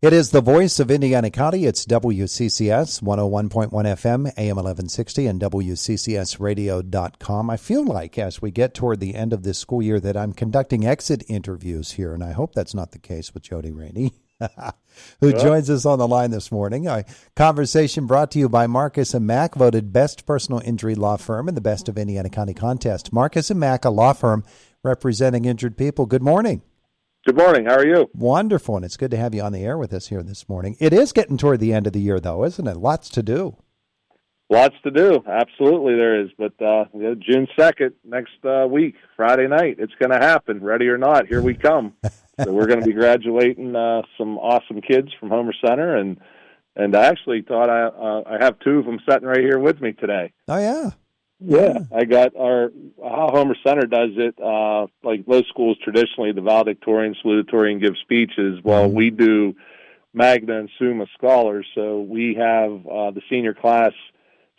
It is the voice of Indiana County. It's WCCS 101.1 FM, AM 1160, and WCCSradio.com. I feel like as we get toward the end of this school year that I'm conducting exit interviews here, and I hope that's not the case with Jody Rainey, who joins us on the line this morning. A conversation brought to you by Marcus & Mack, voted best personal injury law firm in the Best of Indiana County contest. Marcus & Mack, a law firm representing injured people. Good morning. Good morning. How are you? Wonderful, and it's good to have you on the air with us here this morning. It is getting toward the end of the year, though, isn't it? Lots to do. Lots to do. Absolutely there is. But June 2nd, next week, Friday night, it's going to happen. Ready or not, here we come. So we're going to be graduating some awesome kids from Homer Center, and I actually thought I have two of them sitting right here with me today. Oh, yeah. Yeah, I got how Homer Center does it, like most schools traditionally, the valedictorian, salutatorian, and give speeches. Well, we do Magna and Summa scholars, so we have the senior class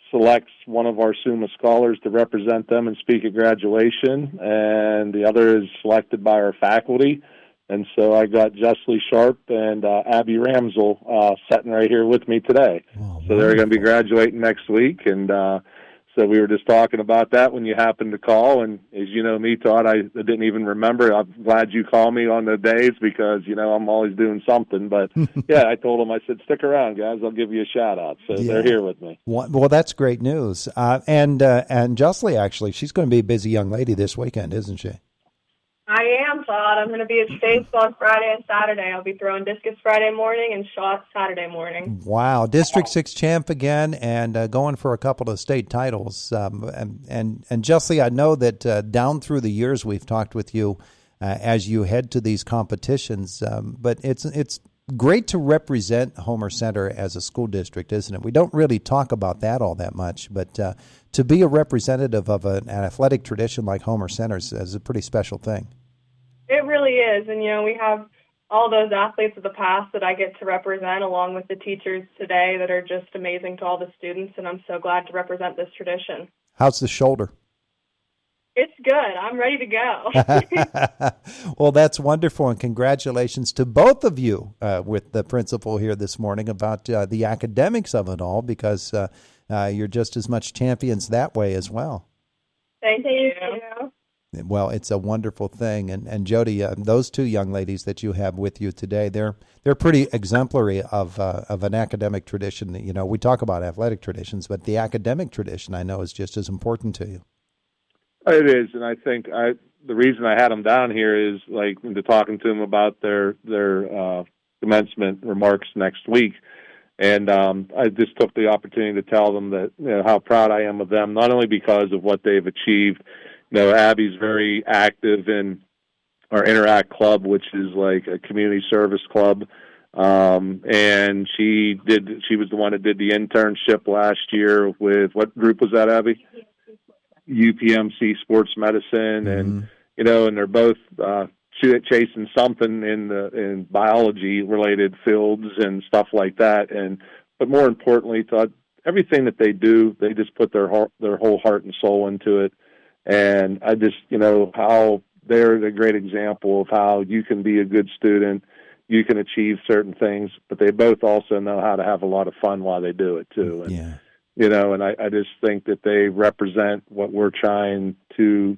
selects one of our Summa scholars to represent them and speak at graduation, and the other is selected by our faculty. And so I got Jessley Sharp and Abby Ramsel sitting right here with me today. Oh, so they're going to be graduating next week, and so we were just talking about that when you happened to call, and as you know me, Todd, I didn't even remember. I'm glad you called me on the days because, I'm always doing something. But, yeah, I told them, I said, stick around, guys. I'll give you a shout-out. So they're here with me. Well, that's great news. And Jessley, actually, she's going to be a busy young lady this weekend, isn't she? I am, Todd. I'm going to be at States on Friday and Saturday. I'll be throwing discus Friday morning and shots Saturday morning. Wow. District 6 champ again and going for a couple of state titles. And Jessie, I know that down through the years we've talked with you as you head to these competitions, but it's great to represent Homer Center as a school district, isn't it? We don't really talk about that all that much, but to be a representative of an athletic tradition like Homer Center is a pretty special thing. It really is, and we have all those athletes of the past that I get to represent along with the teachers today that are just amazing to all the students, and I'm so glad to represent this tradition. How's the shoulder? It's good. I'm ready to go. Well, that's wonderful, and congratulations to both of you with the principal here this morning about the academics of it all, because you're just as much champions that way as well. Thank you. Well, it's a wonderful thing, and Jody, those two young ladies that you have with you today, they're pretty exemplary of an academic tradition. We talk about athletic traditions, but the academic tradition I know is just as important to you. It is, and I think the reason I had them down here is into talking to them about their commencement remarks next week, and I just took the opportunity to tell them that how proud I am of them, not only because of what they've achieved. Abby's very active in our Interact Club, which is like a community service club, and she was the one that did the internship last year with, what group was that, Abby? UPMC Sports Medicine, and and they're both chasing something in biology related fields and stuff like that. But more importantly, Todd, everything that they do, they just put their whole heart and soul into it. And I just how they're a great example of how you can be a good student, you can achieve certain things, but they both also know how to have a lot of fun while they do it too. And, yeah. And I just think that they represent what we're trying to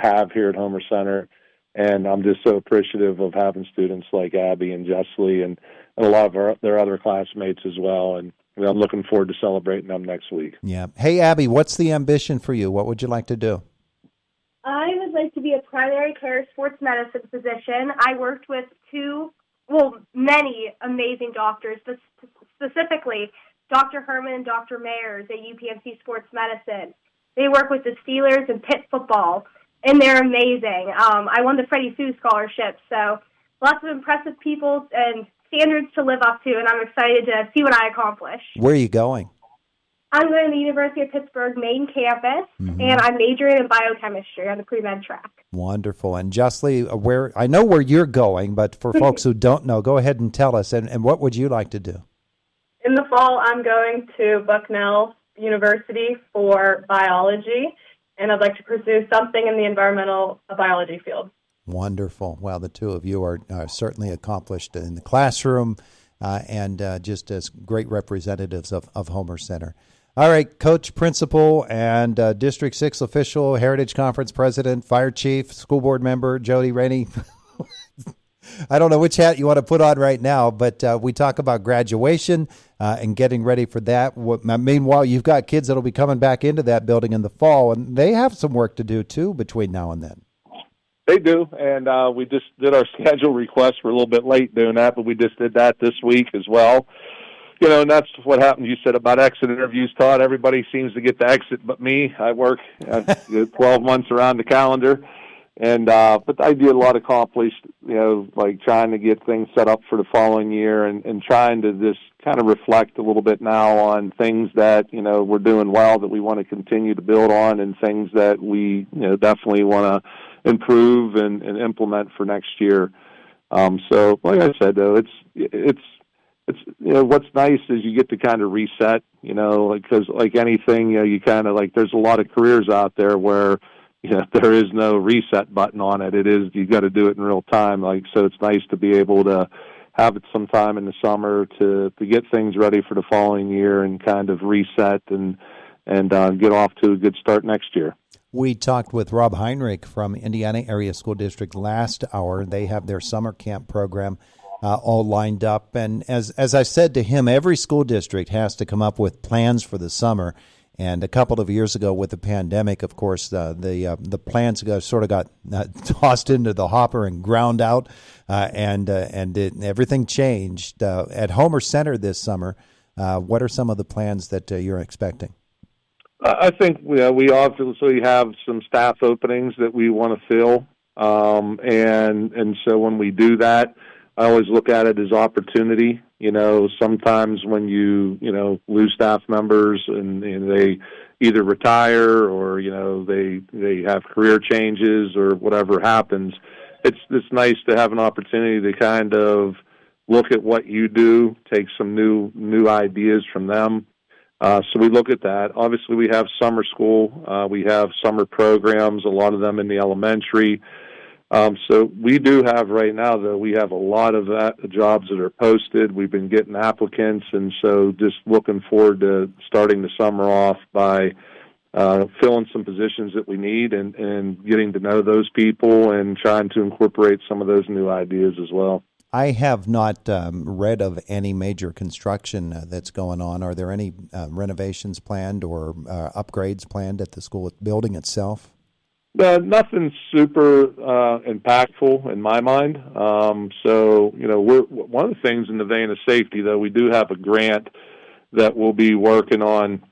have here at Homer Center. And I'm just so appreciative of having students like Abby and Jessley and a lot of their other classmates as well. And I'm looking forward to celebrating them next week. Yeah. Hey, Abby, what's the ambition for you? What would you like to do? I would like to be a primary care sports medicine physician. I worked with many amazing doctors, but specifically Dr. Herman and Dr. Mayers at UPMC Sports Medicine. They work with the Steelers and Pitt football, and they're amazing. I won the Freddie Sue Scholarship, so lots of impressive people and standards to live up to, and I'm excited to see what I accomplish. Where are you going? I'm going to the University of Pittsburgh main campus, and I'm majoring in biochemistry on the pre-med track. Wonderful. And Jessley, I know where you're going, but for folks who don't know, go ahead and tell us, and what would you like to do? In the fall, I'm going to Bucknell University for biology, and I'd like to pursue something in the environmental biology field. Wonderful. Well, the two of you are certainly accomplished in the classroom, and just as great representatives of Homer Center. All right, Coach, Principal, and District 6 official, Heritage Conference President, Fire Chief, School Board Member, Jody Rainey. I don't know which hat you want to put on right now, but we talk about graduation and getting ready for that. Meanwhile, you've got kids that will be coming back into that building in the fall, and they have some work to do, too, between now and then. They do, and we just did our schedule request. We're a little bit late doing that, but we just did that this week as well. You know, and that's what happened. You said about exit interviews, Todd. Everybody seems to get the exit but me. I work 12 months around the calendar. And but I did a lot accomplished, you know, like trying to get things set up for the following year and trying to just kind of reflect a little bit now on things that, you know, we're doing well that we want to continue to build on and things that we, you know, definitely want to improve and implement for next year. So like I said, though, it's you know, what's nice is you get to kind of reset, you know, because like anything, you know, you kind of like there's a lot of careers out there where, you know, there is no reset button on it. It is, you got to do it in real time. Like, so it's nice to be able to have it sometime in the summer to get things ready for the following year and kind of reset and get off to a good start next year. We talked with Rob Heinrich from Indiana Area School District last hour. They have their summer camp program all lined up. And as I said to him, every school district has to come up with plans for the summer. And a couple of years ago with the pandemic, of course, the plans sort of got tossed into the hopper and ground out, and everything changed. At Homer Center this summer, what are some of the plans that you're expecting? I think we obviously have some staff openings that we want to fill, and so when we do that, I always look at it as opportunity. You know, sometimes when you lose staff members and they either retire or, you know, they have career changes or whatever happens, it's nice to have an opportunity to kind of look at what you do, take some new ideas from them. So we look at that. Obviously, we have summer school. We have summer programs, a lot of them in the elementary. So we do have right now, though, we have a lot of jobs that are posted. We've been getting applicants, and so just looking forward to starting the summer off by filling some positions that we need and getting to know those people and trying to incorporate some of those new ideas as well. I have not read of any major construction that's going on. Are there any renovations planned or upgrades planned at the school building itself? Nothing super impactful in my mind. So, you know, we're one of the things in the vein of safety, though, we do have a grant that we'll be working on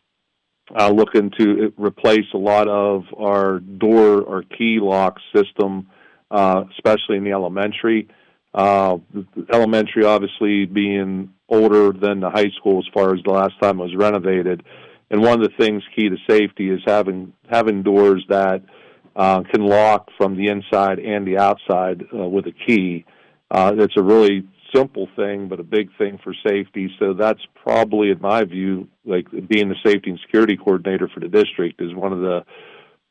looking to replace a lot of our door or key lock system, especially in the elementary. The elementary obviously being older than the high school as far as the last time it was renovated. And one of the things key to safety is having doors that can lock from the inside and the outside with a key. It's a really simple thing, but a big thing for safety. So that's probably, in my view, like being the safety and security coordinator for the district is one of the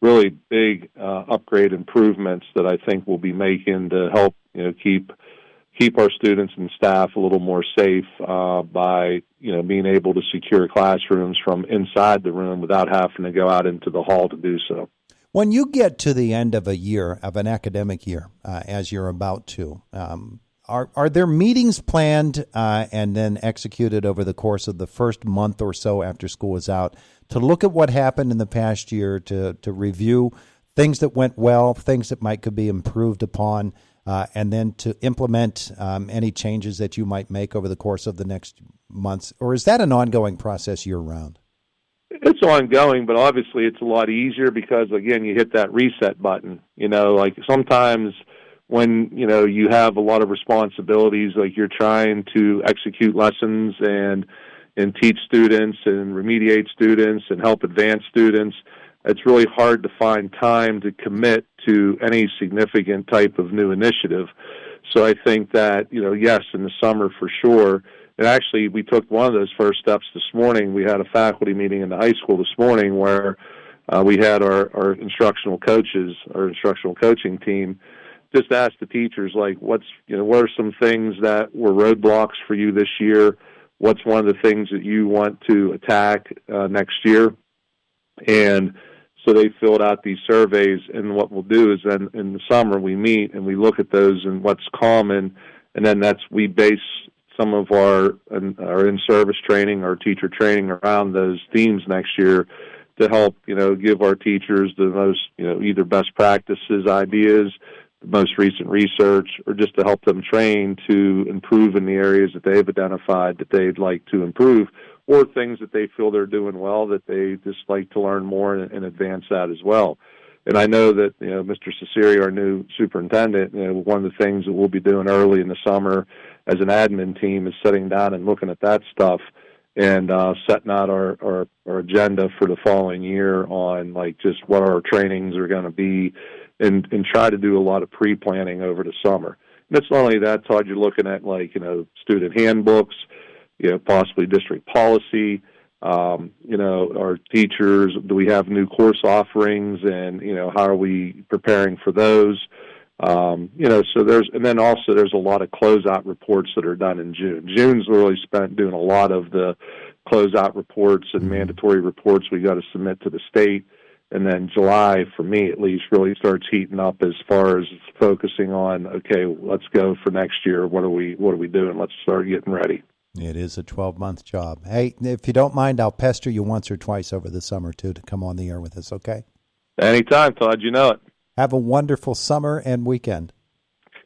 really big upgrade improvements that I think we'll be making to help, you know, keep our students and staff a little more safe by, you know, being able to secure classrooms from inside the room without having to go out into the hall to do so. When you get to the end of a year, of an academic year, as you're about to, are there meetings planned and then executed over the course of the first month or so after school is out to look at what happened in the past year, to review things that went well, things that could be improved upon, and then to implement any changes that you might make over the course of the next months? Or is that an ongoing process year-round? It's ongoing, but obviously it's a lot easier because, again, you hit that reset button. You know, like sometimes when, you know, you have a lot of responsibilities, like you're trying to execute lessons and teach students and remediate students and help advance students, it's really hard to find time to commit to any significant type of new initiative. So I think that, you know, yes, in the summer for sure. And actually, we took one of those first steps this morning. We had a faculty meeting in the high school this morning where we had our instructional coaches, our instructional coaching team, just ask the teachers, like, what are some things that were roadblocks for you this year? What's one of the things that you want to attack next year? And so they filled out these surveys, and what we'll do is then in the summer we meet and we look at those and what's common, and then we base some of our in-service training, our teacher training around those themes next year to help, give our teachers the most, either best practices, ideas, the most recent research, or just to help them train to improve in the areas that they've identified that they'd like to improve, or things that they feel they're doing well that they just like to learn more and advance that as well. And I know that, Mr. Cesari, our new superintendent, one of the things that we'll be doing early in the summer as an admin team is sitting down and looking at that stuff and setting out our agenda for the following year on, like, just what our trainings are going to be, and try to do a lot of pre-planning over the summer. And it's not only that, Todd, you're looking at, like, student handbooks, possibly district policy, our teachers, do we have new course offerings, and, how are we preparing for those? So there's a lot of closeout reports that are done in June. June's really spent doing a lot of the closeout reports and mandatory reports we got to submit to the state. And then July, for me at least, really starts heating up as far as focusing on, okay, let's go for next year. What are we doing? Let's start getting ready. It is a 12-month job. Hey, if you don't mind, I'll pester you once or twice over the summer, too, to come on the air with us, okay? Anytime, Todd. You know it. Have a wonderful summer and weekend.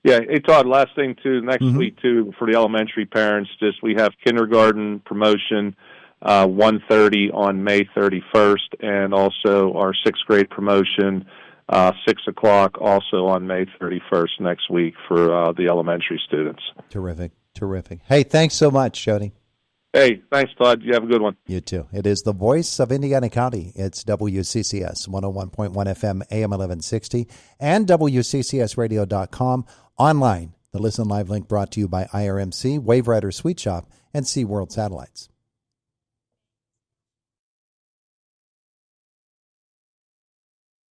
Yeah. Hey, Todd, last thing, too, next week, too, for the elementary parents, we have kindergarten promotion, 1:30 on May 31st, and also our 6th grade promotion, 6 o'clock, also on May 31st next week for the elementary students. Terrific. Hey, thanks so much, Jody. Hey, thanks, Todd. You have a good one. You too. It is the voice of Indiana County. It's WCCS 101.1 FM, AM 1160, and WCCSradio.com. Online, the Listen Live link brought to you by IRMC, Wave Rider Sweet Shop, and SeaWorld Satellites.